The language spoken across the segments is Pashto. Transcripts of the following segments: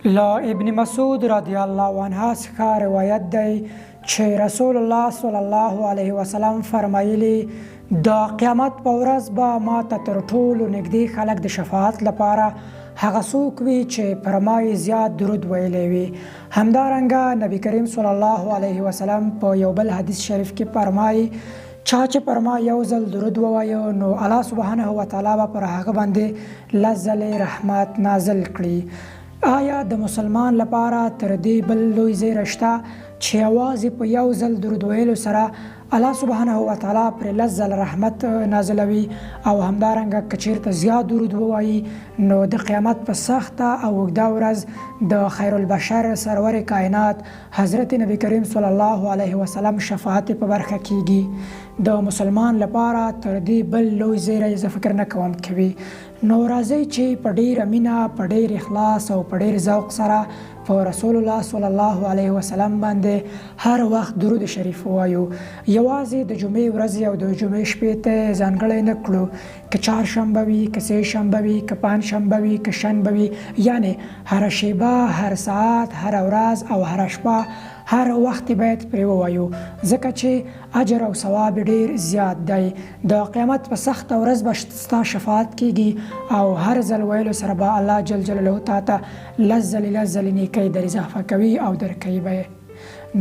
لا ابن مسعود رضی الله عنه څخه روایت دی چې رسول الله صلی الله علیه وسلم فرمایلی د قیامت په ورځ به ما ته تر ټولو نږدې خلک د شفاعت لپاره هغه څوک وي چې پر ما زیات درود ویلی وي. همدارنګه نبی کریم صلی الله علیه وسلم په یو بل حدیث شریف کې فرمایي چا چې پر ما یو ځل درود ووایه نو الله سبحانه وتعالی به پر هغه باندې لس ځلې رحمت نازل کړي. آیا د مسلمان لپاره تر دې بل لوی زیری شته چې یوازې په یو ځل درود ویلو سره الله سبحانه وتعالی پر لس ځله رحمت نازلوي؟ او همدارنګه که چیرته زیات درود ووایي نو د قیامت په سخته او اوږده ورځ د خیر البشر سرور کائنات حضرت نبی کریم صلی الله علیه وسلم شفاعت په برخه کیږي. د مسلمان لپاره تر دې بل لوی زیری زه فکر نه کوم کوي. نو راځئ چې په ډیره مینه، په ډیر اخلاص او په ډیر ذوق سره په رسول الله صلی الله علیه وسلم باندې هر وخت درود شریف ووایو. یوازې د جمعې ورځې او د جمعې شپې ته ځانګړی نه کړو، که چهارشنبه وي، که سهشنبه وي، که پنجشنبه وي، که شنبه وي، یعنې هر شیبه، هر ساعت، هر ورځ او هر شپه هر وخت باید پرې ووایو، ځکه چې اجر او ثواب ډیر زیات دی. د قیامت په سخته ورځ به ستا شفاعت کیږي او هر ځل ویلو سره به الله جل جلاله تا ته لس ځلې نیکۍ در اضافه کوي او درکوي به.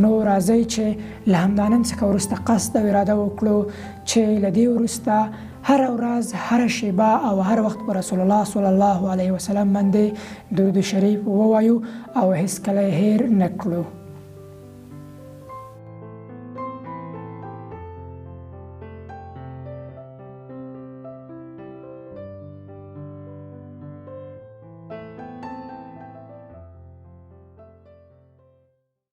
نو راځئ چې له همدا نن څخه وروسته قصد او اراده وکړو چې له دې وروسته هر ورځ، هر شیبه او هر وخت پر رسول الله صلی الله علیه وسلم باندې درود شریف ووایو او هیڅکله هیر نه کړو.